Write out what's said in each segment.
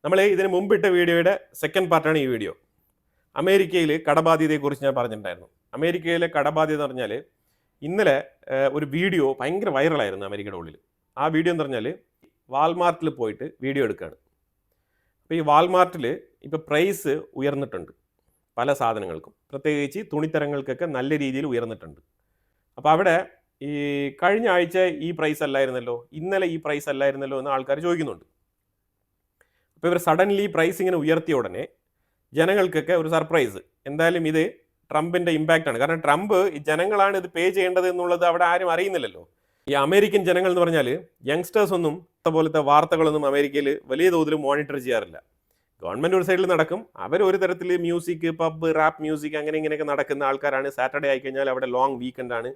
നമ്മൾ ഇതിന് മുമ്പിട്ട വീഡിയോയുടെ സെക്കൻഡ് പാർട്ടാണ് ഈ വീഡിയോ. അമേരിക്കയിൽ കടബാധ്യതയെക്കുറിച്ച് ഞാൻ പറഞ്ഞിട്ടുണ്ടായിരുന്നു. അമേരിക്കയിലെ കടബാധ്യത എന്ന് പറഞ്ഞാൽ ഇന്നലെ ഒരു വീഡിയോ ഭയങ്കര വൈറലായിരുന്നു അമേരിക്കയുടെ ഉള്ളിൽ. ആ വീഡിയോ എന്ന് പറഞ്ഞാൽ വാൾമാർട്ടിൽ പോയിട്ട് വീഡിയോ എടുക്കുകയാണ്. അപ്പോൾ ഈ വാൾമാർട്ടിൽ ഇപ്പോൾ പ്രൈസ് ഉയർന്നിട്ടുണ്ട് പല സാധനങ്ങൾക്കും, പ്രത്യേകിച്ച് തുണിത്തരങ്ങൾക്കൊക്കെ നല്ല രീതിയിൽ ഉയർന്നിട്ടുണ്ട്. അപ്പോൾ അവിടെ ഈ കഴിഞ്ഞ ആഴ്ച ഈ പ്രൈസ് അല്ലായിരുന്നല്ലോ, ഇന്നലെ ഈ പ്രൈസ് അല്ലായിരുന്നല്ലോ എന്ന് ആൾക്കാർ ചോദിക്കുന്നുണ്ട്. അപ്പോൾ ഇവർ സഡൻലി പ്രൈസ് ഇങ്ങനെ ഉയർത്തിയ ഉടനെ ജനങ്ങൾക്കൊക്കെ ഒരു സർപ്രൈസ്. എന്തായാലും ഇത് ട്രംപിൻ്റെ ഇമ്പാക്റ്റ് ആണ്. കാരണം ട്രംപ് ഈ ജനങ്ങളാണ് ഇത് പേ ചെയ്യേണ്ടത് എന്നുള്ളത് അവിടെ ആരും അറിയുന്നില്ലല്ലോ. ഈ അമേരിക്കൻ ജനങ്ങൾ എന്ന് പറഞ്ഞാൽ യങ്സ്റ്റേഴ്സ് ഒന്നും പോലത്തെ വാർത്തകളൊന്നും അമേരിക്കയിൽ വലിയ തോതിൽ മോണിറ്റർ ചെയ്യാറില്ല. ഗവൺമെൻറ് ഒരു സൈഡിൽ നടക്കും, അവർ ഒരു തരത്തിൽ മ്യൂസിക്, പബ്, റാപ്പ് മ്യൂസിക് അങ്ങനെ ഇങ്ങനെയൊക്കെ നടക്കുന്ന ആൾക്കാരാണ്. സാറ്റർഡേ ആയിക്കഴിഞ്ഞാൽ അവിടെ ലോങ് വീക്കെൻഡാണ്.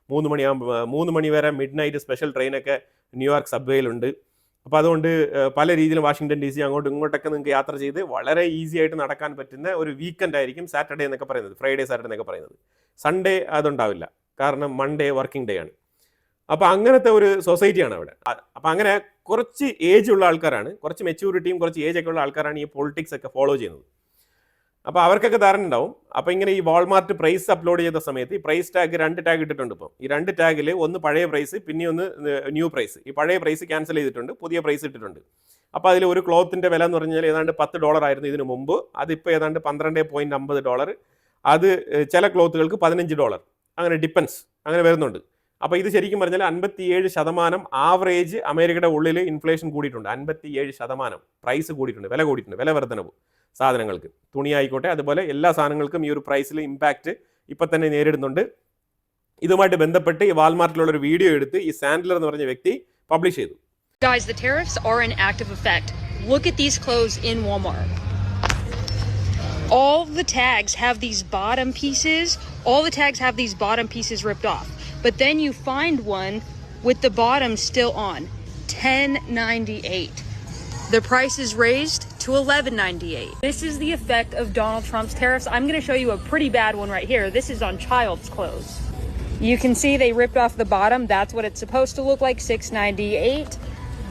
3 മണി വരെ മിഡ് നൈറ്റ് സ്പെഷ്യൽ ട്രെയിനൊക്കെ ന്യൂയോർക്ക് സബ്വേയിലുണ്ട്. അപ്പോൾ അതുകൊണ്ട് പല രീതിയിലും വാഷിംഗ്ടൺ DC അങ്ങോട്ടും ഇങ്ങോട്ടൊക്കെ നിങ്ങൾക്ക് യാത്ര ചെയ്ത് വളരെ ഈസി ആയിട്ട് നടക്കാൻ പറ്റുന്ന ഒരു വീക്കെൻഡ് ആയിരിക്കും സാറ്റർഡേ എന്നൊക്കെ പറയുന്നത്, ഫ്രൈഡേ സാറ്റർഡേ എന്നൊക്കെ പറയുന്നത്. സൺഡേ അതുണ്ടാവില്ല, കാരണം മൺഡേ വർക്കിംഗ് ഡേ ആണ്. അപ്പോൾ അങ്ങനത്തെ ഒരു സൊസൈറ്റിയാണ് അവിടെ. അപ്പോൾ അങ്ങനെ കുറച്ച് ഏജ് ഉള്ള ആൾക്കാരാണ്, കുറച്ച് മെച്യൂരിറ്റിയും കുറച്ച് ഏജ് ഒക്കെ ഉള്ള ആൾക്കാരാണ് ഈ പൊളിറ്റിക്സ് ഒക്കെ ഫോളോ ചെയ്യുന്നത്. അപ്പോൾ അവർക്കൊക്കെ ധാരണ ഉണ്ടാവും. അപ്പോൾ ഇങ്ങനെ ഈ വാൾമാർട്ട് പ്രൈസ് അപ്ലോഡ് ചെയ്ത സമയത്ത് ഈ പ്രൈസ് ടാഗ് 2 ടാഗ് ഇട്ടിട്ടുണ്ട്. ഇപ്പം ഈ 2 ടാഗിൽ ഒന്ന് പഴയ പ്രൈസ്, പിന്നെ ഒന്ന് ന്യൂ പ്രൈസ്. ഈ പഴയ പ്രൈസ് ക്യാൻസൽ ചെയ്തിട്ടുണ്ട്, പുതിയ പ്രൈസ് ഇട്ടിട്ടുണ്ട്. അപ്പോൾ അതിൽ ഒരു ക്ലോത്തിൻ്റെ വില എന്ന് പറഞ്ഞാൽ ഏതാണ്ട് $10 ആയിരുന്നു ഇതിന് മുമ്പ്. അതിപ്പോൾ ഏതാണ്ട് $12.50. അത് ചില ക്ലോത്തുകൾക്ക് $15, അങ്ങനെ ഡിപ്പെൻസ്, അങ്ങനെ വരുന്നുണ്ട്. അപ്പോൾ ഇത് ശരിക്കും പറഞ്ഞാൽ 57% ആവറേജ് അമേരിക്കയുടെ ഉള്ളിൽ ഇൻഫ്ലേഷൻ കൂടിയിട്ടുണ്ട്. 57% പ്രൈസ് കൂടിയിട്ടുണ്ട്, വില കൂടിയിട്ടുണ്ട്, വില വർധനവ് സാധനങ്ങൾക്ക്, തുണി ആയിക്കോട്ടെ, അതുപോലെ എല്ലാ സാധനങ്ങൾക്കും ഈ ഒരു പ്രൈസിൽ ഇമ്പാക്റ്റ് ഇപ്പം തന്നെ നേരിടുന്നുണ്ട്. ഇതുമായിട്ട് ബന്ധപ്പെട്ട് ഈ വാൾമാർട്ടിലുള്ള ഒരു വീഡിയോ എടുത്ത് ഈ സാൻഡലർ എന്ന് പറഞ്ഞ വ്യക്തി പബ്ലിഷ് ചെയ്തു. Guys, the tariffs are in active effect. Look at these clothes in Walmart. All the tags have these bottom pieces ripped off. But then you find one with the bottom still on. $10.98. The price is raised to $11.98. This is the effect of Donald Trump's tariffs. I'm going to show you a pretty bad one right here. This is on child's clothes. You can see they ripped off the bottom. That's what it's supposed to look like, $6.98.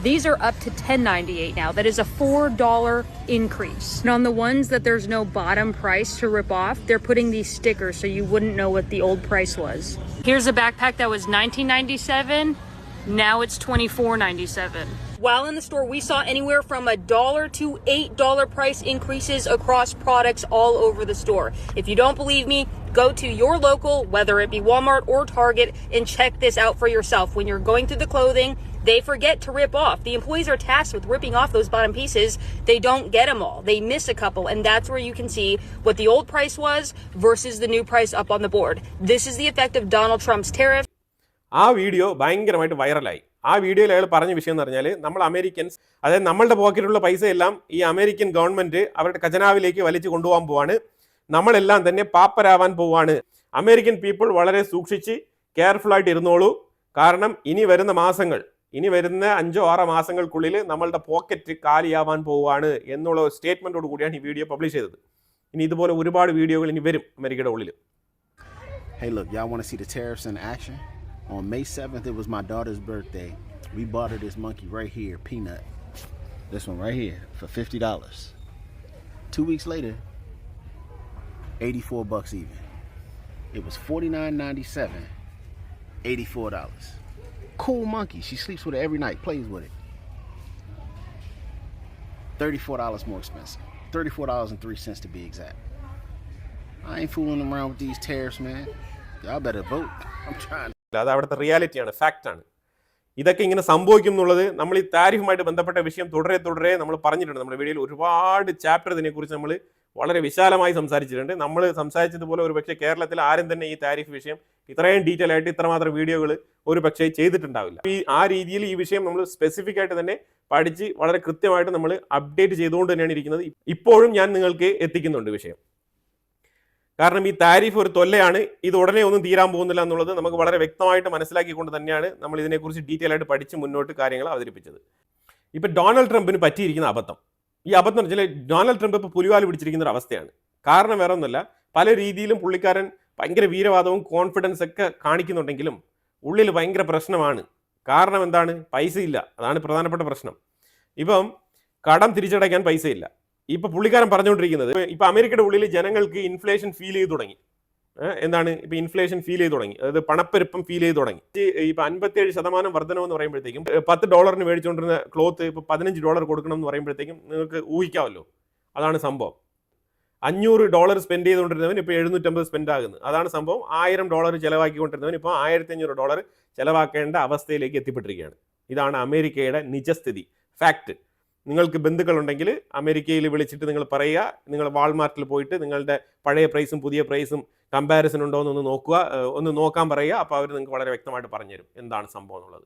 These are up to $10.98 now. That is a $4 increase. And on the ones that there's no bottom price to rip off, they're putting these stickers so you wouldn't know what the old price was. Here's a backpack that was $19.97. Now it's $24.97. While in the store, we saw anywhere from $1 to $8 price increases across products all over the store. If you don't believe me, go to your local, whether it be Walmart or Target, and check this out for yourself. When you're going through the clothing, they forget to rip off. The employees are tasked with ripping off those bottom pieces. They don't get them all. They miss a couple, and that's where you can see what the old price was versus the new price up on the board. This is the effect of Donald Trump's tariff. ആ video ഭയങ്കരമായിട്ട് വൈറലായി. ആ വീഡിയോയിൽ അയാൾ പറഞ്ഞ വിഷയം എന്ന് പറഞ്ഞാൽ നമ്മൾ അമേരിക്കൻസ്, അതായത് നമ്മളുടെ പോക്കറ്റിലുള്ള പൈസയെല്ലാം ഈ അമേരിക്കൻ ഗവൺമെൻറ് അവരുടെ ഖജനാവിലേക്ക് വലിച്ചു കൊണ്ടുപോകാൻ പോവാണ്. നമ്മളെല്ലാം തന്നെ പാപ്പരാവാൻ പോവാണ്. അമേരിക്കൻ പീപ്പിൾ വളരെ സൂക്ഷിച്ച് കെയർഫുള്ളായിട്ട് ഇരുന്നോളൂ. കാരണം ഇനി വരുന്ന 5-6 മാസങ്ങൾക്കുള്ളിൽ നമ്മളുടെ പോക്കറ്റ് കാലിയാവാൻ പോവുകയാണ് എന്നുള്ള സ്റ്റേറ്റ്മെൻറ്റോട് കൂടിയാണ് ഈ വീഡിയോ പബ്ലിഷ് ചെയ്തത്. ഇനി ഇതുപോലെ ഒരുപാട് വീഡിയോകൾ ഇനി വരും അമേരിക്കയുടെ ഉള്ളിൽ. Hey look, y'all want to see the tariffs in action? On May 7th, it was my daughter's birthday. We bought her this monkey right here, Peanut. This one right here for $50. 2 weeks later, $84 even. It was $49.97, $84. Cool monkey. She sleeps with it every night, plays with it. $34 more expensive. $34.03 to be exact. I ain't fooling around with these tariffs, man. Y'all better vote. I'm trying. അത് അവിടുത്തെ റിയാലിറ്റിയാണ്, ഫാക്റ്റാണ്. ഇതൊക്കെ ഇങ്ങനെ സംഭവിക്കും എന്നുള്ളത് നമ്മൾ ഈ താരിഫുമായിട്ട് ബന്ധപ്പെട്ട വിഷയം തുടരെ നമ്മൾ പറഞ്ഞിട്ടുണ്ട്. നമ്മുടെ വീഡിയോയിൽ ഒരുപാട് ചാപ്റ്റർ ഇതിനെക്കുറിച്ച് നമ്മൾ വളരെ വിശാലമായി സംസാരിച്ചിട്ടുണ്ട്. നമ്മൾ സംസാരിച്ചതുപോലെ ഒരു പക്ഷേ കേരളത്തിൽ ആരും തന്നെ ഈ താരിഫ് വിഷയം ഇത്രയും ഡീറ്റെയിൽ ആയിട്ട് ഇത്രമാത്രം വീഡിയോകൾ ഒരു പക്ഷേ ചെയ്തിട്ടുണ്ടാവില്ല. ആ രീതിയിൽ ഈ വിഷയം നമ്മൾ സ്പെസിഫിക് ആയിട്ട് തന്നെ പഠിച്ച് വളരെ കൃത്യമായിട്ട് നമ്മൾ അപ്ഡേറ്റ് ചെയ്തുകൊണ്ട് തന്നെയാണ് ഇരിക്കുന്നത്. ഇപ്പോഴും ഞാൻ നിങ്ങൾക്ക് എത്തിക്കുന്നുണ്ട് വിഷയം. കാരണം ഈ താരിഫ് ഒരു തൊല്ലയാണ്, ഇത് ഉടനെ ഒന്നും തീരാൻ പോകുന്നില്ല എന്നുള്ളത് നമുക്ക് വളരെ വ്യക്തമായിട്ട് മനസ്സിലാക്കിക്കൊണ്ട് തന്നെയാണ് നമ്മൾ ഇതിനെക്കുറിച്ച് ഡീറ്റെയിൽ ആയിട്ട് പഠിച്ച് മുന്നോട്ട് കാര്യങ്ങൾ അവതരിപ്പിച്ചത്. ഇപ്പം ഡൊണാൾഡ് ട്രംപിന് പറ്റിയിരിക്കുന്ന അബദ്ധം, ഈ അബദ്ധം എന്ന് വെച്ചാൽ ഡൊണാൾഡ് ട്രംപ് ഇപ്പോൾ പുലിവാല് പിടിച്ചിരിക്കുന്ന ഒരു അവസ്ഥയാണ്. കാരണം വേറെ ഒന്നുമല്ല, പല രീതിയിലും പുള്ളിക്കാരൻ ഭയങ്കര വീരവാദവും കോൺഫിഡൻസ് ഒക്കെ കാണിക്കുന്നുണ്ടെങ്കിലും ഉള്ളിൽ ഭയങ്കര പ്രശ്നമാണ്. കാരണം എന്താണ്? പൈസ ഇല്ല, അതാണ് പ്രധാനപ്പെട്ട പ്രശ്നം. ഇപ്പം കടം തിരിച്ചടയ്ക്കാൻ പൈസയില്ല. ഇപ്പൊ പുള്ളിക്കാരൻ പറഞ്ഞുകൊണ്ടിരിക്കുന്നത് ഇപ്പൊ അമേരിക്കയുടെ ഉള്ളിൽ ജനങ്ങൾക്ക് ഇൻഫ്ലേഷൻ ഫീൽ ചെയ്ത് തുടങ്ങി. എന്താണ് ഇപ്പൊ ഇൻഫ്ലേഷൻ ഫീൽ ചെയ്ത് തുടങ്ങി, അതായത് പണപ്പെരുപ്പം ഫീൽ ചെയ്ത് തുടങ്ങി. ഇപ്പൊ 57% വർധനം എന്ന് പറയുമ്പോഴത്തേക്കും $10 മേടിച്ചുകൊണ്ടിരുന്ന ക്ലോത്ത് ഇപ്പൊ $15 കൊടുക്കണം എന്ന് പറയുമ്പോഴത്തേക്കും നിങ്ങൾക്ക് ഊഹിക്കാമല്ലോ. അതാണ് സംഭവം. $500 സ്പെൻഡ് ചെയ്തുകൊണ്ടിരുന്നവൻ ഇപ്പോൾ 750 സ്പെൻഡ് ആകുന്നു. അതാണ് സംഭവം. $1000 ചിലവാക്കിക്കൊണ്ടിരുന്നവൻ ഇപ്പോൾ $1500 ചിലവാക്കേണ്ട അവസ്ഥയിലേക്ക് എത്തിപ്പെട്ടിരിക്കുകയാണ്. ഇതാണ് അമേരിക്കയുടെ നിജസ്ഥിതി, ഫാക്ട്. നിങ്ങൾക്ക് ബന്ധുക്കളുണ്ടെങ്കിൽ അമേരിക്കയിൽ വിളിച്ചിട്ട് നിങ്ങൾ പറയുക, നിങ്ങൾ വാൾമാർട്ടിൽ പോയിട്ട് നിങ്ങളുടെ പഴയ പ്രൈസും പുതിയ പ്രൈസും കമ്പാരിസൺ ഉണ്ടോ എന്നൊന്ന് നോക്കുക, ഒന്ന് നോക്കാൻ പറയുക. അപ്പോൾ അവർ നിങ്ങൾക്ക് വളരെ വ്യക്തമായിട്ട് പറഞ്ഞുതരും എന്താണ് സംഭവം എന്നുള്ളത്.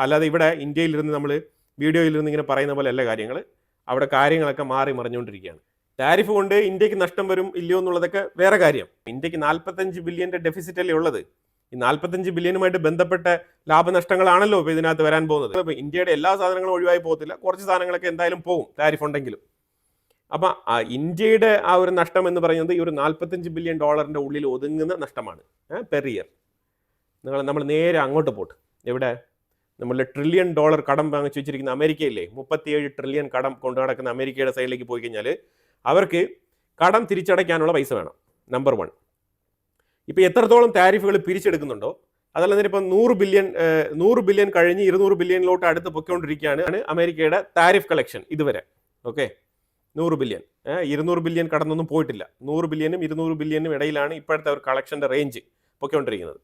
അല്ലാതെ ഇവിടെ ഇന്ത്യയിലിരുന്ന് നമ്മൾ വീഡിയോയിലിരുന്ന് ഇങ്ങനെ പറയുന്ന പോലെ അല്ല കാര്യങ്ങൾ. അവിടെ കാര്യങ്ങളൊക്കെ മാറി മറിഞ്ഞുകൊണ്ടിരിക്കുകയാണ്. ടാരിഫ് കൊണ്ട് ഇന്ത്യക്ക് നഷ്ടം വരും ഇല്ലയോ എന്നുള്ളതൊക്കെ വേറെ കാര്യം. ഇന്ത്യക്ക് 45 ബില്യൻ്റെ ഡെഫിസിറ്റ് അല്ലേ ഉള്ളത്. ഈ 45 ബില്യനുമായിട്ട് ബന്ധപ്പെട്ട ലാഭനഷ്ടങ്ങളാണല്ലോ ഇപ്പോൾ ഇതിനകത്ത് വരാൻ പോകുന്നത്. ഇപ്പോൾ ഇന്ത്യയുടെ എല്ലാ സാധനങ്ങളും ഒഴിവായി പോകത്തില്ല, കുറച്ച് സാധനങ്ങളൊക്കെ എന്തായാലും പോകും ടാരിഫ് ഉണ്ടെങ്കിലും. അപ്പം ഇന്ത്യയുടെ ആ ഒരു നഷ്ടം എന്ന് പറയുന്നത് ഈ ഒരു $45 ബില്യൺ ഉള്ളിൽ ഒതുങ്ങുന്ന നഷ്ടമാണ് പെർ ഇയർ. നമ്മൾ നേരെ അങ്ങോട്ട് പോട്ട് എവിടെ നമ്മളുടെ $1 ട്രില്യൺ കടം വാങ്ങിച്ചു വെച്ചിരിക്കുന്ന അമേരിക്കയില്ലേ, 37 ട്രില്യൺ കടം കൊണ്ടു നടക്കുന്ന അമേരിക്കയുടെ സൈഡിലേക്ക് പോയി കഴിഞ്ഞാൽ അവർക്ക് കടം തിരിച്ചടയ്ക്കാനുള്ള പൈസ വേണം. നമ്പർ 1. ഇപ്പോൾ എത്രത്തോളം ടാരിഫുകൾ പിരിച്ചെടുക്കുന്നുണ്ടോ അതല്ലാതെ ഇപ്പം 100 ബില്യൺ കഴിഞ്ഞ് 200 ബില്യണിലോട്ട് അടുത്ത് പൊയ്ക്കൊണ്ടിരിക്കുകയാണ് അമേരിക്കയുടെ ടാരിഫ് കളക്ഷൻ ഇതുവരെ. ഓക്കെ, 100 ബില്യൺ, 200 ബില്യൺ കടന്നൊന്നും പോയിട്ടില്ല. 100 ബില്യനും 200 ബില്യനും ഇടയിലാണ് ഇപ്പോഴത്തെ ഒരു കളക്ഷൻ്റെ റേഞ്ച് പൊയ്ക്കൊണ്ടിരിക്കുന്നത്.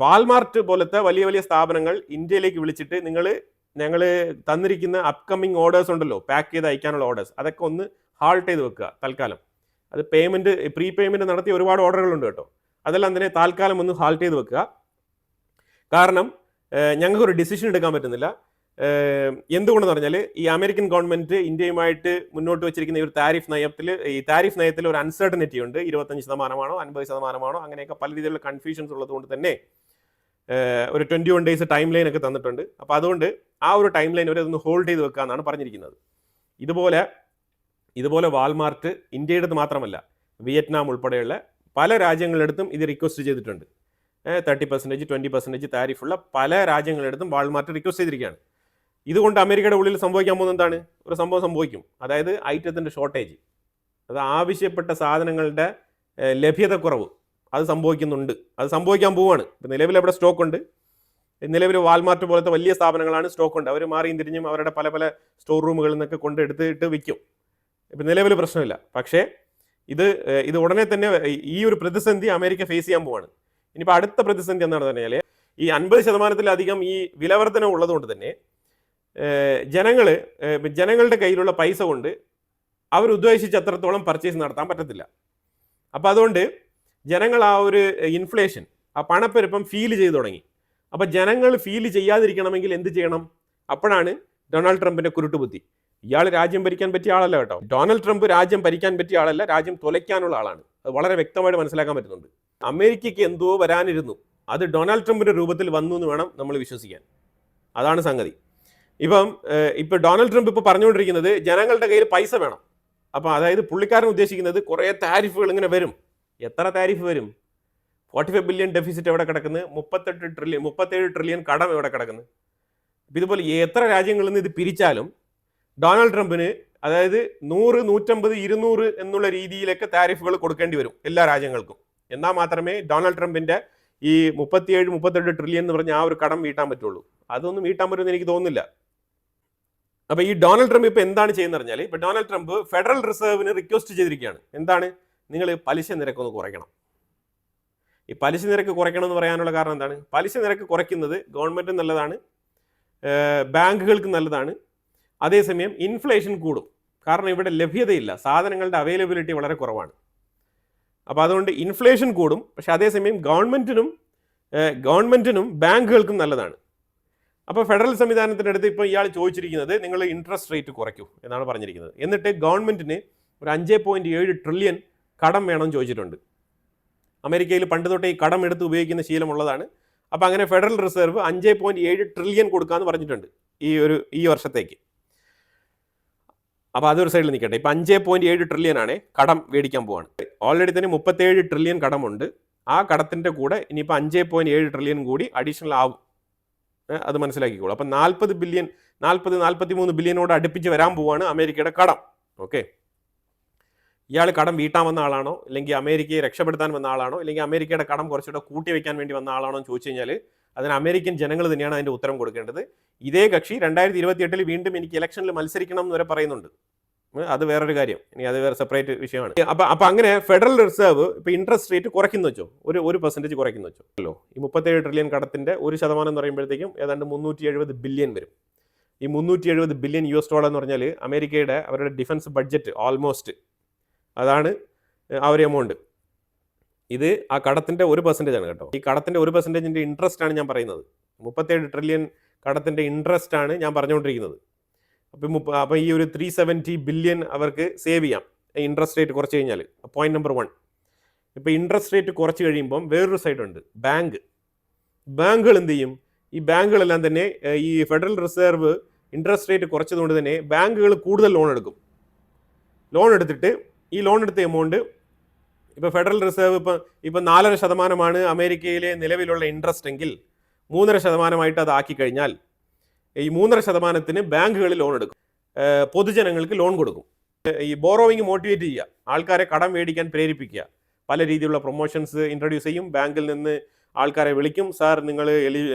വാൾമാർട്ട് പോലത്തെ വലിയ വലിയ സ്ഥാപനങ്ങൾ ഇന്ത്യയിലേക്ക് വിളിച്ചിട്ട് ഞങ്ങൾ തന്നിരിക്കുന്ന അപ്കമ്മിങ് ഓർഡേഴ്സ് ഉണ്ടല്ലോ, പാക്ക് ചെയ്ത് അയക്കാനുള്ള ഓർഡേഴ്സ്, അതൊക്കെ ഒന്ന് ഹാൾട്ട് ചെയ്ത് വെക്കുക തൽക്കാലം. അത് പ്രീ പേയ്മെൻറ്റ് നടത്തിയ ഒരുപാട് ഓർഡറുകളുണ്ട് കേട്ടോ. അതെല്ലാം തന്നെ താൽക്കാലം ഒന്ന് ഹാൾട്ട് ചെയ്ത് വെക്കുക. കാരണം ഞങ്ങൾക്കൊരു ഡിസിഷൻ എടുക്കാൻ പറ്റുന്നില്ല. എന്തുകൊണ്ടെന്ന് പറഞ്ഞാൽ ഈ അമേരിക്കൻ ഗവൺമെൻറ് ഇന്ത്യയുമായിട്ട് മുന്നോട്ട് വെച്ചിരിക്കുന്ന ഈ ഒരു താരിഫ് നയത്തിൽ ഒരു അൺസർട്ടനിറ്റി ഉണ്ട്. 25% 50% അങ്ങനെയൊക്കെ പല രീതിയിലുള്ള കൺഫ്യൂഷൻസ് ഉള്ളതുകൊണ്ട് തന്നെ ഒരു 21 ഡേയ്സ് ടൈം ലൈൻ ഒക്കെ തന്നിട്ടുണ്ട്. അപ്പോൾ അതുകൊണ്ട് ആ ഒരു ടൈം ലൈൻ വരെ ഒന്ന് ഹോൾഡ് ചെയ്ത് വെക്കുക എന്നാണ് പറഞ്ഞിരിക്കുന്നത്. ഇതുപോലെ വാൾമാർട്ട് ഇന്ത്യയുടെ മാത്രമല്ല വിയറ്റ്നാം ഉൾപ്പെടെയുള്ള പല രാജ്യങ്ങളെടുത്തും ഇത് റിക്വസ്റ്റ് ചെയ്തിട്ടുണ്ട്. 30%, 20% താരിഫുള്ള പല രാജ്യങ്ങളെടുത്തും വാൾമാർട്ട് റിക്വസ്റ്റ് ചെയ്തിരിക്കുകയാണ്. ഇതുകൊണ്ട് അമേരിക്കയുടെ ഉള്ളിൽ സംഭവിക്കാൻ പോകുന്നത് എന്താണ്? ഒരു സംഭവം സംഭവിക്കും, അതായത് ഐറ്റത്തിൻ്റെ ഷോർട്ടേജ്, അത് ആവശ്യപ്പെട്ട സാധനങ്ങളുടെ ലഭ്യതക്കുറവ് അത് സംഭവിക്കുന്നുണ്ട്, അത് സംഭവിക്കാൻ പോവുകയാണ്. ഇപ്പം നിലവിൽ അവിടെ സ്റ്റോക്ക് ഉണ്ട്. നിലവിൽ വാൾമാർട്ട് പോലത്തെ വലിയ സ്ഥാപനങ്ങളാണ് സ്റ്റോക്ക് ഉണ്ട്. അവർ മാറിയും തിരിഞ്ഞും അവരുടെ പല പല സ്റ്റോർ റൂമുകളിൽ നിന്നൊക്കെ കൊണ്ടെടുത്തിട്ട് വിൽക്കും. ഇപ്പം നിലവിൽ പ്രശ്നമില്ല. പക്ഷേ ഇത് ഉടനെ തന്നെ ഈ ഒരു പ്രതിസന്ധി അമേരിക്ക ഫേസ് ചെയ്യാൻ പോവാണ്. ഇനിയിപ്പോൾ അടുത്ത പ്രതിസന്ധി എന്താണെന്ന് പറഞ്ഞാൽ ഈ 50%-ലധികം ഈ വിലവർധന ഉള്ളതുകൊണ്ട് തന്നെ ജനങ്ങളുടെ കയ്യിലുള്ള പൈസ കൊണ്ട് അവർ ഉദ്ദേശിച്ച അത്രത്തോളം പർച്ചേസ് നടത്താൻ പറ്റത്തില്ല. അപ്പോൾ അതുകൊണ്ട് ജനങ്ങൾ ആ ഒരു ഇൻഫ്ലേഷൻ, ആ പണപ്പെരുപ്പം ഫീൽ ചെയ്തു തുടങ്ങി. അപ്പോൾ ജനങ്ങൾ ഫീൽ ചെയ്യാതിരിക്കണമെങ്കിൽ എന്ത് ചെയ്യണം? അപ്പോഴാണ് ഡൊണാൾഡ് ട്രംപിൻ്റെ കുരുട്ടുബുദ്ധി. ഇയാൾ രാജ്യം ഭരിക്കാൻ പറ്റിയ ആളല്ല കേട്ടോ. ഡൊണാൾഡ് ട്രംപ് രാജ്യം ഭരിക്കാൻ പറ്റിയ ആളല്ല, രാജ്യം തുലയ്ക്കാനുള്ള ആളാണ്. അത് വളരെ വ്യക്തമായിട്ട് മനസ്സിലാക്കാൻ പറ്റുന്നുണ്ട്. അമേരിക്കയ്ക്ക് എന്തോ വരാനിരുന്നു, അത് ഡൊണാൾഡ് ട്രംപിൻ്റെ രൂപത്തിൽ വന്നു എന്ന് വേണം നമ്മൾ വിശ്വസിക്കാൻ. അതാണ് സംഗതി. ഇപ്പം ഡൊണാൾഡ് ട്രംപ് ഇപ്പോൾ പറഞ്ഞുകൊണ്ടിരിക്കുന്നത് ജനങ്ങളുടെ കയ്യിൽ പൈസ വേണം. അപ്പോൾ അതായത് പുള്ളിക്കാരൻ ഉദ്ദേശിക്കുന്നത് കുറേ താരിഫുകൾ ഇങ്ങനെ വരും. എത്ര താരിഫ് വരും? 45 ബില്യൺ ഡെഫിസിറ്റ് എവിടെ കിടക്കുന്നത്? 37 ട്രില്യൺ കടം എവിടെ കിടക്കുന്നത്? ഇതുപോലെ എത്ര രാജ്യങ്ങളിൽ നിന്ന് ഇത് പിരിച്ചാലും ഡൊണാൾഡ് ട്രംപിന് അതായത് 100, 150, 200 എന്നുള്ള രീതിയിലൊക്കെ താരിഫുകൾ കൊടുക്കേണ്ടി വരും എല്ലാ രാജ്യങ്ങൾക്കും. എന്നാൽ മാത്രമേ ഡൊണാൾഡ് ട്രംപിൻ്റെ ഈ 37-38 ട്രില്യൺ എന്ന് പറഞ്ഞ ആ ഒരു കടം വീട്ടാൻ പറ്റുള്ളൂ. അതൊന്നും വീട്ടാൻ പറ്റുമെന്ന് എനിക്ക് തോന്നുന്നില്ല. അപ്പോൾ ഈ ഡൊണാൾഡ് ട്രംപ് ഇപ്പോൾ എന്താണ് ചെയ്യുന്നത് പറഞ്ഞാൽ, ഇപ്പോൾ ഡൊണാൾഡ് ട്രംപ് ഫെഡറൽ റിസർവിന് റിക്വസ്റ്റ് ചെയ്തിരിക്കുകയാണ്. എന്താണ്? നിങ്ങൾ പലിശ നിരക്കൊന്ന് കുറയ്ക്കണം. ഈ പലിശ നിരക്ക് കുറയ്ക്കണം എന്ന് പറയാനുള്ള കാരണം എന്താണ്? പലിശ നിരക്ക് കുറയ്ക്കുന്നത് ഗവൺമെൻറ്റിന് നല്ലതാണ്, ബാങ്കുകൾക്ക് നല്ലതാണ്. അതേസമയം ഇൻഫ്ലേഷൻ കൂടും. കാരണം ഇവിടെ ലഭ്യതയില്ല, സാധനങ്ങളുടെ അവൈലബിലിറ്റി വളരെ കുറവാണ്. അപ്പോൾ അതുകൊണ്ട് ഇൻഫ്ലേഷൻ കൂടും. പക്ഷെ അതേസമയം ഗവൺമെൻറ്റിനും ബാങ്കുകൾക്കും നല്ലതാണ്. അപ്പോൾ ഫെഡറൽ സംവിധാനത്തിൻ്റെ അടുത്ത് ഇപ്പോൾ ഇയാൾ ചോദിച്ചിരിക്കുന്നത് നിങ്ങൾ ഇൻട്രസ്റ്റ് റേറ്റ് കുറയ്ക്കൂ എന്നാണ് പറഞ്ഞിരിക്കുന്നത്. എന്നിട്ട് ഗവൺമെൻറ്റിന് ഒരു 5.7 ട്രില്യൺ കടം വേണമെന്ന് ചോദിച്ചിട്ടുണ്ട്. അമേരിക്കയിൽ പണ്ട് തൊട്ടേ ഈ കടം എടുത്ത് ഉപയോഗിക്കുന്ന ശീലമുള്ളതാണ്. അപ്പോൾ അങ്ങനെ ഫെഡറൽ റിസർവ് 5.7 ട്രില്യൺ കൊടുക്കാമെന്ന് പറഞ്ഞിട്ടുണ്ട് ഈ വർഷത്തേക്ക്. അപ്പോൾ അതൊരു സൈഡിൽ നിൽക്കട്ടെ. ഇപ്പോൾ 5.7 ട്രില്യൺ ആണ് കടം മേടിക്കാൻ പോവാണ്. ഓൾറെഡി തന്നെ 37 ട്രില്യൺ കടമുണ്ട്. ആ കടത്തിൻ്റെ കൂടെ ഇനിയിപ്പോൾ 5.7 ട്രില്യൺ കൂടി അഡീഷണൽ ആവും. അത് മനസ്സിലാക്കിക്കോളൂ. അപ്പം 40 ബില്യൺ 43 ബില്യനോട് അടുപ്പിച്ച് വരാൻ പോവാണ് അമേരിക്കയുടെ കടം. ഓക്കെ, ഇയാൾ കടം വീട്ടാൻ വന്ന ആളാണോ, അല്ലെങ്കിൽ അമേരിക്കയെ രക്ഷപ്പെടുത്താൻ വന്ന ആളാണോ, അല്ലെങ്കിൽ അമേരിക്കയുടെ കടം കുറച്ചുകൂടെ കൂട്ടി വയ്ക്കാൻ വേണ്ടി വന്ന ആളാണോ എന്ന് ചോദിച്ചു കഴിഞ്ഞാൽ അതിന് അമേരിക്കൻ ജനങ്ങൾ തന്നെയാണ് അതിൻ്റെ ഉത്തരം കൊടുക്കേണ്ടത്. ഇതേ കക്ഷി 2028 വീണ്ടും എനിക്ക് ഇലക്ഷനിൽ മത്സരിക്കണം എന്ന് വരെ പറയുന്നുണ്ട്. അത് വേറൊരു കാര്യം, ഇനി അത് വേറെ സെപ്പറേറ്റ് വിഷയമാണ്. അപ്പൊ അങ്ങനെ ഫെഡറൽ റിസർവ് ഇപ്പൊ ഇൻട്രസ്റ്റ് റേറ്റ് കുറയ്ക്കുന്നു വെച്ചോ, ഒരു പെർസെൻറ്റേജ് കുറയ്ക്കുന്നു വെച്ചോ. ഈ 37 ട്രില്യൺ കടത്തിന്റെ 1% എന്ന് പറയുമ്പോഴത്തേക്കും ഏതാണ്ട് 370 ബില്യൺ വരും. ഈ 370 ബില്യൺ US$ എന്ന് പറഞ്ഞാൽ അമേരിക്കയുടെ അവരുടെ ഡിഫൻസ് ബഡ്ജറ്റ് ഓൾമോസ്റ്റ് അതാണ് ആ ഒരു എമൗണ്ട്. ഇത് ആ കടത്തിന്റെ 1% ആണ് കേട്ടോ. ഈ കടത്തിന്റെ 1%ന്റെ ഇൻട്രസ്റ്റ് ആണ് ഞാൻ പറയുന്നത്. 37 ട്രില്യൺ കടത്തിന്റെ ഇൻട്രസ്റ്റ് ആണ് ഞാൻ പറഞ്ഞുകൊണ്ടിരിക്കുന്നത്. അപ്പോൾ ഈ ഒരു 370 ബില്യൺ അവർക്ക് സേവ് ചെയ്യാം ഇൻട്രസ്റ്റ് റേറ്റ് കുറച്ച് കഴിഞ്ഞാൽ. Point number 1. ഇപ്പോൾ ഇൻട്രസ്റ്റ് റേറ്റ് കുറച്ച് കഴിയുമ്പം വേറൊരു സൈഡുണ്ട്, ബാങ്കുകൾ എന്ത് ചെയ്യും? ഈ ബാങ്കുകളെല്ലാം തന്നെ ഈ ഫെഡറൽ റിസർവ് ഇൻട്രസ്റ്റ് റേറ്റ് കുറച്ചതുകൊണ്ട് തന്നെ ബാങ്കുകൾ കൂടുതൽ ലോൺ എടുക്കും. ലോൺ എടുത്തിട്ട് ഈ ലോൺ എടുത്ത എമൗണ്ട് ഇപ്പോൾ ഫെഡറൽ റിസർവ് ഇപ്പം 4.5% അമേരിക്കയിലെ നിലവിലുള്ള ഇൻട്രസ്റ്റ് എങ്കിൽ 3.5% അത് ആക്കി കഴിഞ്ഞാൽ ഈ 3.5% ബാങ്കുകൾ ലോൺ എടുക്കും, പൊതുജനങ്ങൾക്ക് ലോൺ കൊടുക്കും. ഈ ബോറോവിങ് മോട്ടിവേറ്റ് ചെയ്യുക, ആൾക്കാരെ കടം മേടിക്കാൻ പ്രേരിപ്പിക്കുക, പല രീതിയിലുള്ള പ്രൊമോഷൻസ് ഇൻട്രൊഡ്യൂസ് ചെയ്യും. ബാങ്കിൽ നിന്ന് ആൾക്കാരെ വിളിക്കും, സാർ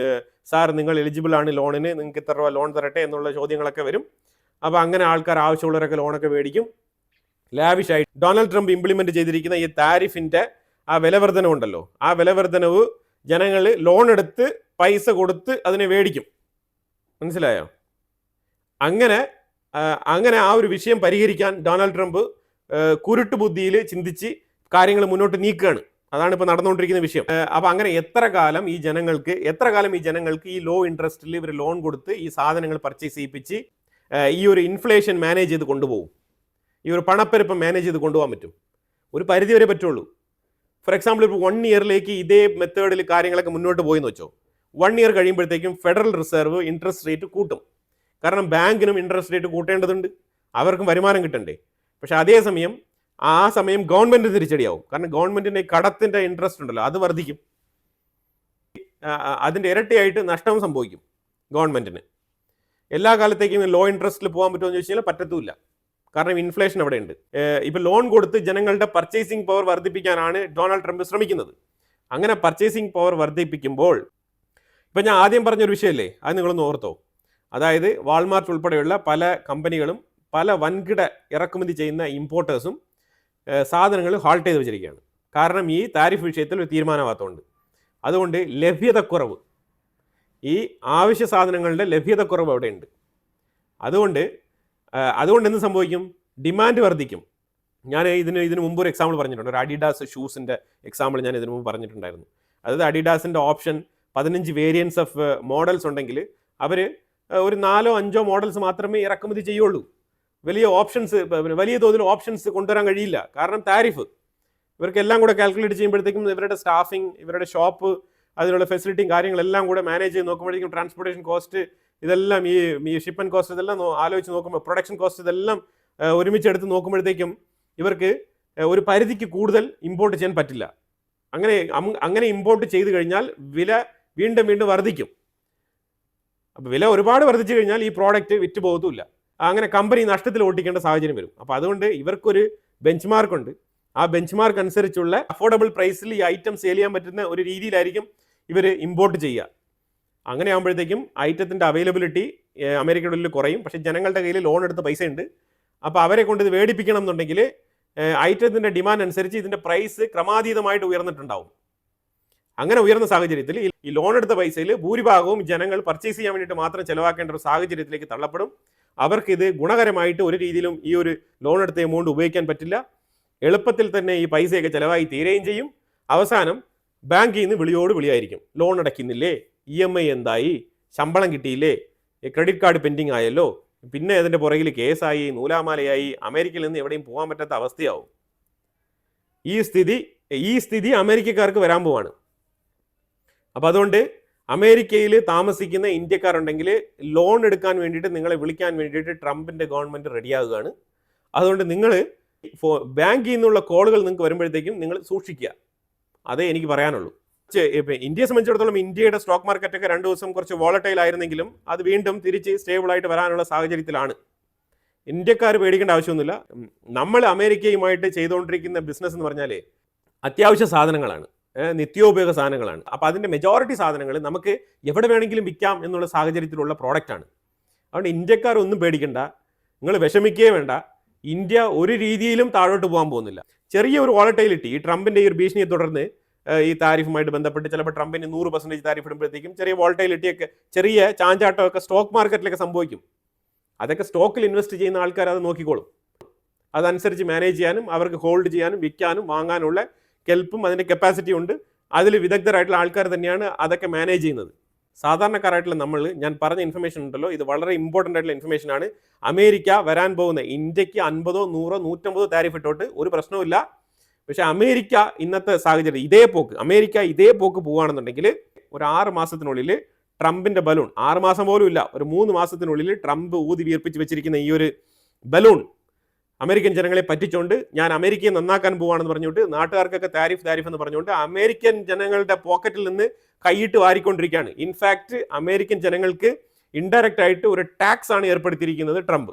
നിങ്ങൾ എലിജിബിൾ ആണ് ലോണിന്, നിങ്ങൾക്ക് ഇത്ര രൂപ ലോൺ തരട്ടെ എന്നുള്ള ചോദ്യങ്ങളൊക്കെ വരും. അപ്പോൾ അങ്ങനെ ആൾക്കാർ ആവശ്യമുള്ളവരൊക്കെ ലോണൊക്കെ മേടിക്കും ലാവിഷായി. ഡൊണാൾഡ് ട്രംപ് ഇംപ്ലിമെന്റ് ചെയ്തിരിക്കുന്ന ഈ താരിഫിന്റെ ആ വിലവർധനവ് ഉണ്ടല്ലോ, ആ വിലവർധനവ് ജനങ്ങൾ ലോൺ എടുത്ത് പൈസ കൊടുത്ത് അതിനെ മേടിക്കും. മനസ്സിലായോ? അങ്ങനെ ആ ഒരു വിഷയം പരിഹരിക്കാൻ ഡൊണാൾഡ് ട്രംപ് കുരുട്ട് ബുദ്ധിയിൽ ചിന്തിച്ച് കാര്യങ്ങൾ മുന്നോട്ട് നീക്കുകയാണ്. അതാണ് ഇപ്പോൾ നടന്നുകൊണ്ടിരിക്കുന്ന വിഷയം. അപ്പോൾ അങ്ങനെ എത്ര കാലം ഈ ജനങ്ങൾക്ക് ഈ ലോ ഇൻട്രസ്റ്റിൽ ഇവർ ലോൺ കൊടുത്ത് ഈ സാധനങ്ങൾ പർച്ചേസ് ചെയ്യിപ്പിച്ച് ഈ ഒരു ഇൻഫ്ലേഷൻ മാനേജ് ചെയ്ത് കൊണ്ടുപോകും, ഈ ഒരു പണപ്പെരുപ്പം മാനേജ് ചെയ്ത് കൊണ്ടുപോകാൻ പറ്റും? ഒരു പരിധി വരെ പറ്റുള്ളൂ. ഫോർ എക്സാമ്പിൾ, ഇപ്പോൾ 1 ഇയറിലേക്ക് ഇതേ മെത്തേഡിൽ കാര്യങ്ങളൊക്കെ മുന്നോട്ട് പോയെന്ന് വെച്ചോ, 1 ഇയർ കഴിയുമ്പോഴത്തേക്കും ഫെഡറൽ റിസർവ് ഇൻട്രസ്റ്റ് റേറ്റ് കൂട്ടും. കാരണം ബാങ്കിനും ഇൻട്രസ്റ്റ് റേറ്റ് കൂട്ടേണ്ടതുണ്ട്, അവർക്കും വരുമാനം കിട്ടണ്ടേ. പക്ഷെ അതേസമയം ആ സമയം ഗവൺമെൻറ് തിരിച്ചടിയാവും. കാരണം ഗവൺമെൻറ്റിൻ്റെ കടത്തിൻ്റെ ഇൻട്രസ്റ്റ് ഉണ്ടല്ലോ, അത് വർദ്ധിക്കും. അതിൻ്റെ ഇരട്ടിയായിട്ട് നഷ്ടം സംഭവിക്കും ഗവൺമെൻറ്റിന്. എല്ലാ കാലത്തേക്കും ലോ ഇൻട്രസ്റ്റിൽ പോകാൻ പറ്റുമോ എന്ന് ചോദിച്ചു കഴിഞ്ഞാൽ പറ്റത്തുമില്ല. കാരണം ഇൻഫ്ലേഷൻ അവിടെ ഉണ്ട്. ഇപ്പോൾ ലോൺ കൊടുത്ത് ജനങ്ങളുടെ പർച്ചേസിംഗ് പവർ വർദ്ധിപ്പിക്കാനാണ് ഡൊണാൾഡ് ട്രംപ് ശ്രമിക്കുന്നത്. അങ്ങനെ പർച്ചേസിംഗ് പവർ വർദ്ധിപ്പിക്കുമ്പോൾ ഇപ്പം ഞാൻ ആദ്യം പറഞ്ഞൊരു വിഷയമല്ലേ, അത് നിങ്ങളൊന്ന് ഓർത്തോ. അതായത് വാൾമാർട്ട് ഉൾപ്പെടെയുള്ള പല കമ്പനികളും പല വൻകിട ഇറക്കുമതി ചെയ്യുന്ന ഇമ്പോർട്ടേഴ്സും സാധനങ്ങൾ ഹാൾട്ട് ചെയ്ത് വെച്ചിരിക്കുകയാണ്. കാരണം ഈ താരിഫ് വിഷയത്തിൽ ഒരു തീരുമാനമാകത്തുണ്ട്. അതുകൊണ്ട് ലഭ്യതക്കുറവ്, ഈ ആവശ്യ സാധനങ്ങളുടെ ലഭ്യതക്കുറവ് അവിടെയുണ്ട്. അതുകൊണ്ട് എന്ത് സംഭവിക്കും? ഡിമാൻഡ് വർദ്ധിക്കും. ഞാൻ ഇതിന് മുമ്പ് ഒരു എക്സാമ്പിൾ പറഞ്ഞിട്ടുണ്ട്, ഒരു അഡിഡാസ് ഷൂസിൻ്റെ എക്സാമ്പിൾ ഞാൻ ഇതിനു മുമ്പ് പറഞ്ഞിട്ടുണ്ടായിരുന്നു. അതായത് അഡിഡാസിൻ്റെ ഓപ്ഷൻ 15 വേരിയൻസ് ഓഫ് മോഡൽസ് ഉണ്ടെങ്കിൽ അവർ ഒരു 4-5 മോഡൽസ് മാത്രമേ ഇറക്കുമതി ചെയ്യുള്ളൂ. വലിയ തോതിൽ ഓപ്ഷൻസ് കൊണ്ടുവരാൻ കഴിയില്ല. കാരണം താരിഫ് ഇവർക്കെല്ലാം കൂടെ കാൽക്കുലേറ്റ് ചെയ്യുമ്പോഴത്തേക്കും ഇവരുടെ സ്റ്റാഫിങ്, ഇവരുടെ ഷോപ്പ്, അതിനുള്ള ഫെസിലിറ്റിയും കാര്യങ്ങളെല്ലാം കൂടെ മാനേജ് ചെയ്ത് നോക്കുമ്പോഴേക്കും ട്രാൻസ്പോർട്ടേഷൻ കോസ്റ്റ്, ഇതെല്ലാം ഈ ഷിപ്മെൻറ്റ് കോസ്റ്റ്, ഇതെല്ലാം ആലോചിച്ച് നോക്കുമ്പോൾ പ്രൊഡക്ഷൻ കോസ്റ്റ്, ഇതെല്ലാം ഒരുമിച്ചെടുത്ത് നോക്കുമ്പോഴത്തേക്കും ഇവർക്ക് ഒരു പരിധിക്ക് കൂടുതൽ ഇമ്പോർട്ട് ചെയ്യാൻ പറ്റില്ല. അങ്ങനെ ഇമ്പോർട്ട് ചെയ്ത് കഴിഞ്ഞാൽ വില വീണ്ടും വർദ്ധിക്കും. അപ്പോൾ വില ഒരുപാട് വർദ്ധിച്ചു കഴിഞ്ഞാൽ ഈ പ്രോഡക്റ്റ് വിറ്റ് പോകത്തുമില്ല. അങ്ങനെ കമ്പനി നഷ്ടത്തിൽ ഓട്ടിക്കേണ്ട സാഹചര്യം വരും. അപ്പോൾ അതുകൊണ്ട് ഇവർക്കൊരു ബെഞ്ച് മാർക്കുണ്ട്. ആ ബെഞ്ച് മാർക്ക് അനുസരിച്ചുള്ള അഫോർഡബിൾ പ്രൈസിൽ ഈ ഐറ്റം സെയിൽ ചെയ്യാൻ പറ്റുന്ന ഒരു രീതിയിലായിരിക്കും ഇവർ ഇമ്പോർട്ട് ചെയ്യുക. അങ്ങനെ ആകുമ്പോഴത്തേക്കും ഐറ്റത്തിൻ്റെ അവൈലബിലിറ്റി അമേരിക്കയുടെ ഉള്ളിൽ കുറയും. പക്ഷേ ജനങ്ങളുടെ കയ്യിൽ ലോൺ എടുത്ത പൈസ ഉണ്ട്. അപ്പോൾ അവരെ കൊണ്ട് ഇത് മേടിപ്പിക്കണം എന്നുണ്ടെങ്കിൽ ഐറ്റത്തിൻ്റെ ഡിമാൻഡ് അനുസരിച്ച് ഇതിൻ്റെ പ്രൈസ് ക്രമാതീതമായിട്ട് ഉയർന്നിട്ടുണ്ടാവും. അങ്ങനെ ഉയർന്ന സാഹചര്യത്തിൽ ഈ ലോൺ എടുത്ത പൈസയിൽ ഭൂരിഭാഗവും ജനങ്ങൾ പർച്ചേസ് ചെയ്യാൻ വേണ്ടിയിട്ട് മാത്രം ചിലവാക്കേണ്ട ഒരു സാഹചര്യത്തിലേക്ക് തള്ളപ്പെടും. അവർക്കിത് ഗുണകരമായിട്ട് ഒരു രീതിയിലും ഈ ഒരു ലോൺ എടുത്ത എമൗണ്ട് ഉപയോഗിക്കാൻ പറ്റില്ല. എളുപ്പത്തിൽ തന്നെ ഈ പൈസയൊക്കെ ചിലവായി തീരുകയും ചെയ്യും. അവസാനം ബാങ്കിൽ നിന്ന് വിളിയായിരിക്കും, ലോൺ അടയ്ക്കുന്നില്ലേ, EMI എന്തായി, ശമ്പളം കിട്ടിയില്ലേ, ക്രെഡിറ്റ് കാർഡ് പെൻഡിങ് ആയല്ലോ, പിന്നെ അതിൻ്റെ പുറകിൽ കേസായി, നൂലാമാലയായി, അമേരിക്കയിൽ നിന്ന് എവിടെയും പോകാൻ പറ്റാത്ത അവസ്ഥയാവും. ഈ സ്ഥിതി അമേരിക്കക്കാർക്ക് വരാൻ പോവാണ്. അപ്പോൾ അതുകൊണ്ട് അമേരിക്കയിൽ താമസിക്കുന്ന ഇന്ത്യക്കാരുണ്ടെങ്കിൽ ലോൺ എടുക്കാൻ വേണ്ടിയിട്ട് നിങ്ങളെ വിളിക്കാൻ വേണ്ടിയിട്ട് ട്രംപിൻ്റെ ഗവൺമെൻറ് റെഡിയാകുകയാണ്. അതുകൊണ്ട് നിങ്ങൾ ബാങ്കിൽ നിന്നുള്ള കോളുകൾ നിങ്ങൾക്ക് വരുമ്പോഴത്തേക്കും നിങ്ങൾ സൂക്ഷിക്കുക. അതേ എനിക്ക് പറയാനുള്ളൂ. ഇന്ത്യയെ സംബന്ധിച്ചിടത്തോളം ഇന്ത്യയുടെ സ്റ്റോക്ക് മാർക്കറ്റൊക്കെ 2 ദിവസം കുറച്ച് വോളറ്റൈൽ ആയിരുന്നെങ്കിലും അത് വീണ്ടും തിരിച്ച് സ്റ്റേബിൾ ആയിട്ട് വരാനുള്ള സാഹചര്യത്തിലാണ്. ഇന്ത്യക്കാർ പേടിക്കേണ്ട ആവശ്യമൊന്നുമില്ല. നമ്മൾ അമേരിക്കയുമായിട്ട് ചെയ്തുകൊണ്ടിരിക്കുന്ന ബിസിനസ് എന്ന് പറഞ്ഞാൽ അത്യാവശ്യ സാധനങ്ങളാണ്, നിത്യോപയോഗ സാധനങ്ങളാണ്. അപ്പോൾ അതിൻ്റെ മെജോറിറ്റി സാധനങ്ങൾ നമുക്ക് എവിടെ വേണമെങ്കിലും വിൽക്കാം എന്നുള്ള സാഹചര്യത്തിലുള്ള പ്രോഡക്റ്റാണ്. അതുകൊണ്ട് ഇന്ത്യക്കാർ ഒന്നും പേടിക്കണ്ട, നിങ്ങൾ വിഷമിക്കുകയേ വേണ്ട. ഇന്ത്യ ഒരു രീതിയിലും താഴോട്ട് പോകാൻ പോകുന്നില്ല. ചെറിയ ഒരു വോളറ്റൈലിറ്റി ഈ ട്രംപിൻ്റെ ഈ ഒരു ഭീഷണിയെ തുടർന്ന് ഈ താരിഫുമായിട്ട് ബന്ധപ്പെട്ട് ചിലപ്പോൾ ട്രംപിന് 100% താരിഫ് ഇടുമ്പോഴത്തേക്കും ചെറിയ വോളറ്റൈലിറ്റിയൊക്കെ, ചെറിയ ചാഞ്ചാട്ടമൊക്കെ സ്റ്റോക്ക് മാർക്കറ്റിലൊക്കെ സംഭവിക്കും. അതൊക്കെ സ്റ്റോക്കിൽ ഇൻവെസ്റ്റ് ചെയ്യുന്ന ആൾക്കാർ അത് നോക്കിക്കോളും. അതനുസരിച്ച് മാനേജ് ചെയ്യാനും അവർക്ക് ഹോൾഡ് ചെയ്യാനും വിൽക്കാനും വാങ്ങാനുള്ള കെൽപ്പും അതിൻ്റെ കപ്പാസിറ്റി ഉണ്ട്. അതിൽ വിദഗ്ധരായിട്ടുള്ള ആൾക്കാർ തന്നെയാണ് അതൊക്കെ മാനേജ് ചെയ്യുന്നത്. സാധാരണക്കാരായിട്ടുള്ള ഞാൻ പറഞ്ഞ ഇൻഫർമേഷൻ ഉണ്ടല്ലോ, ഇത് വളരെ ഇമ്പോർട്ടൻ്റ് ആയിട്ടുള്ള ഇൻഫർമേഷനാണ്. അമേരിക്ക വരാൻ പോകുന്ന ഇന്ത്യക്ക് 50, 100, 150 താരിഫ് ഇട്ടോട്ട് ഒരു പ്രശ്നവുമില്ല. പക്ഷേ അമേരിക്ക ഇന്നത്തെ സാഹചര്യം അമേരിക്ക ഇതേ പോക്ക് പോവുകയാണെന്നുണ്ടെങ്കിൽ ഒരു 6 മാസത്തിനുള്ളിൽ ട്രംപിൻ്റെ ബലൂൺ, 6 മാസം പോലും ഇല്ല, ഒരു 3 മാസത്തിനുള്ളിൽ ട്രംപ് ഊതി വീർപ്പിച്ച് വെച്ചിരിക്കുന്ന ഈ ഒരു ബലൂൺ അമേരിക്കൻ ജനങ്ങളെ പറ്റിച്ചുകൊണ്ട് ഞാൻ അമേരിക്കയെ നന്നാക്കാൻ പോവുകയാണെന്ന് പറഞ്ഞുകൊണ്ട് നാട്ടുകാർക്കൊക്കെ താരിഫ് എന്ന് പറഞ്ഞുകൊണ്ട് അമേരിക്കൻ ജനങ്ങളുടെ പോക്കറ്റിൽ നിന്ന് കൈയിട്ട് വാരിക്കൊണ്ടിരിക്കുകയാണ്. ഇൻഫാക്റ്റ് അമേരിക്കൻ ജനങ്ങൾക്ക് ഇൻഡയറക്റ്റ് ആയിട്ട് ഒരു ടാക്സ് ആണ് ഏർപ്പെടുത്തിയിരിക്കുന്നത് ട്രംപ്.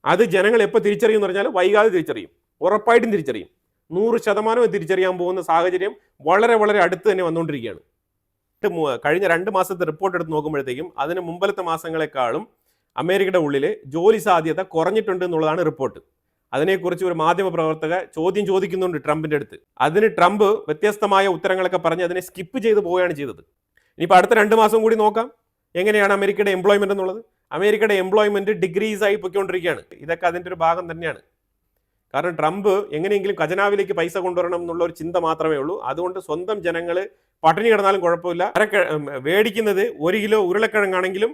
അത് ജനങ്ങൾ എപ്പോൾ തിരിച്ചറിയും എന്ന് പറഞ്ഞാൽ വൈകാതെ തിരിച്ചറിയും, ഉറപ്പായിട്ടും തിരിച്ചറിയും. 100% തിരിച്ചറിയാൻ പോകുന്ന സാഹചര്യം വളരെ വളരെ അടുത്ത് തന്നെ വന്നുകൊണ്ടിരിക്കുകയാണ്. കഴിഞ്ഞ 2 മാസത്തെ റിപ്പോർട്ട് എടുത്ത് നോക്കുമ്പോഴത്തേക്കും അതിന് മുമ്പലത്തെ മാസങ്ങളെക്കാളും അമേരിക്കയുടെ ഉള്ളിൽ ജോലി സാധ്യത കുറഞ്ഞിട്ടുണ്ട് എന്നുള്ളതാണ് റിപ്പോർട്ട്. അതിനെക്കുറിച്ച് ഒരു മാധ്യമ പ്രവർത്തക ചോദ്യം ചോദിക്കുന്നുണ്ട് ട്രംപിൻ്റെ അടുത്ത്. അതിന് ട്രംപ് വ്യത്യസ്തമായ ഉത്തരങ്ങളൊക്കെ പറഞ്ഞ് അതിനെ സ്കിപ്പ് ചെയ്ത് പോവുകയാണ് ചെയ്തത്. ഇനിയിപ്പോൾ അടുത്ത 2 മാസം കൂടി നോക്കാം എങ്ങനെയാണ് അമേരിക്കയുടെ എംപ്ലോയ്മെന്റ് എന്നുള്ളത്. അമേരിക്കയുടെ എംപ്ലോയ്മെന്റ് ഡിഗ്രീസായി പൊയ്ക്കൊണ്ടിരിക്കുകയാണ്. ഇതൊക്കെ അതിൻ്റെ ഒരു ഭാഗം തന്നെയാണ്. കാരണം ട്രംപ് എങ്ങനെയെങ്കിലും ഖജനാവിലേക്ക് പൈസ കൊണ്ടുവരണം എന്നുള്ള ഒരു ചിന്ത മാത്രമേ ഉള്ളൂ. അതുകൊണ്ട് സ്വന്തം ജനങ്ങൾ പട്ടിണി കിടന്നാലും കുഴപ്പമില്ല, മേടിക്കുന്നത് 1 കിലോ ഉരുളക്കിഴങ്ങാണെങ്കിലും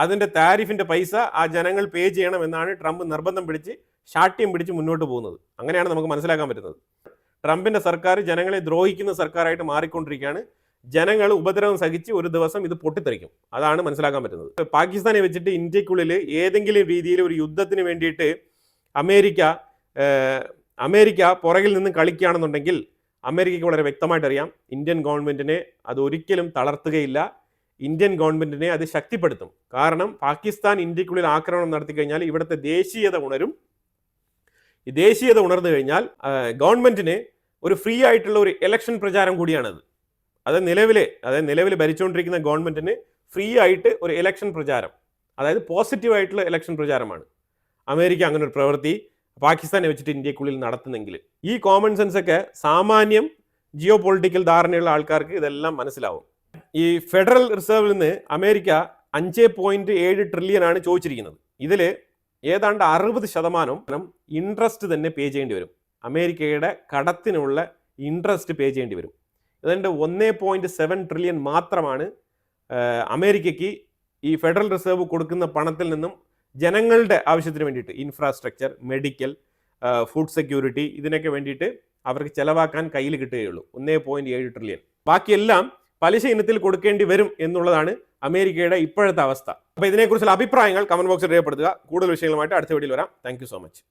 അതിൻ്റെ താരിഫിൻ്റെ പൈസ ആ ജനങ്ങൾ പേ ചെയ്യണമെന്നാണ് ട്രംപ് നിർബന്ധം പിടിച്ച് ശാഠ്യം പിടിച്ച് മുന്നോട്ട് പോകുന്നത്. അങ്ങനെയാണ് നമുക്ക് മനസ്സിലാക്കാൻ പറ്റുന്നത്. ട്രംപിൻ്റെ സർക്കാർ ജനങ്ങളെ ദ്രോഹിക്കുന്ന സർക്കാരായിട്ട് മാറിക്കൊണ്ടിരിക്കുകയാണ്. ജനങ്ങൾ ഉപദ്രവം സഹിച്ച് ഒരു ദിവസം ഇത് പൊട്ടിത്തെറിക്കും. അതാണ് മനസ്സിലാക്കാൻ പറ്റുന്നത്. പാകിസ്ഥാനെ വെച്ചിട്ട് ഇന്ത്യക്കുള്ളിൽ ഏതെങ്കിലും രീതിയിൽ ഒരു യുദ്ധത്തിന് വേണ്ടിയിട്ട് അമേരിക്ക പുറകിൽ നിന്ന് കളിക്കുകയാണെന്നുണ്ടെങ്കിൽ അമേരിക്കയ്ക്ക് വളരെ വ്യക്തമായിട്ട് അറിയാം ഇന്ത്യൻ ഗവൺമെൻറ്റിനെ അത് ഒരിക്കലും തളർത്തുകയില്ല. ഇന്ത്യൻ ഗവൺമെൻറ്റിനെ അത് ശക്തിപ്പെടുത്തും. കാരണം പാകിസ്ഥാൻ ഇന്ത്യക്കുള്ളിൽ ആക്രമണം നടത്തി കഴിഞ്ഞാൽ ഇവിടുത്തെ ദേശീയത ഉണരും. ഈ ദേശീയത ഉണർന്നു കഴിഞ്ഞാൽ ഗവൺമെൻറ്റിന് ഒരു ഫ്രീ ആയിട്ടുള്ള ഒരു ഇലക്ഷൻ പ്രചാരം കൂടിയാണത്. അത് നിലവിൽ ഭരിച്ചുകൊണ്ടിരിക്കുന്ന ഗവൺമെൻറ്റിന് ഫ്രീ ആയിട്ട് ഒരു ഇലക്ഷൻ പ്രചാരം, അതായത് പോസിറ്റീവായിട്ടുള്ള ഇലക്ഷൻ പ്രചാരമാണ്. അമേരിക്ക അങ്ങനെ ഒരു പ്രവൃത്തി പാകിസ്ഥാനെ വെച്ചിട്ട് ഇന്ത്യക്കുള്ളിൽ നടത്തുന്നെങ്കിൽ ഈ കോമൺ സെൻസൊക്കെ സാമാന്യം ജിയോ പൊളിറ്റിക്കൽ ധാരണയുള്ള ആൾക്കാർക്ക് ഇതെല്ലാം മനസ്സിലാവും. ഈ ഫെഡറൽ റിസർവിൽ നിന്ന് അമേരിക്ക 5.7 ട്രില്യൺ ആണ് ചോദിച്ചിരിക്കുന്നത്. ഇതിൽ ഏതാണ്ട് 60% ഇൻട്രസ്റ്റ് തന്നെ പേ ചെയ്യേണ്ടി വരും. അമേരിക്കയുടെ കടത്തിനുള്ള ഇൻട്രസ്റ്റ് പേ ചെയ്യേണ്ടി വരും. അതുകൊണ്ട് 1.7 ട്രില്യൺ മാത്രമാണ് അമേരിക്കയ്ക്ക് ഈ ഫെഡറൽ റിസർവ് കൊടുക്കുന്ന പണത്തിൽ നിന്നും ജനങ്ങളുടെ ആവശ്യത്തിന് വേണ്ടിയിട്ട് ഇൻഫ്രാസ്ട്രക്ചർ, മെഡിക്കൽ, ഫുഡ് സെക്യൂരിറ്റി ഇതിനൊക്കെ വേണ്ടിയിട്ട് അവർക്ക് ചെലവാക്കാൻ കയ്യിൽ കിട്ടുകയുള്ളൂ 1.7 ട്രില്യൺ. ബാക്കിയെല്ലാം പലിശ ഇനത്തിൽ കൊടുക്കേണ്ടി വരും എന്നുള്ളതാണ് അമേരിക്കയുടെ ഇപ്പോഴത്തെ അവസ്ഥ. അപ്പോൾ ഇതിനെക്കുറിച്ചുള്ള അഭിപ്രായങ്ങൾ കമന്റ് ബോക്സിൽ രേഖപ്പെടുത്തുക. കൂടുതൽ വിഷയങ്ങളുമായിട്ട് അടുത്ത വീഡിയോയിൽ വരാം. Thank you so much.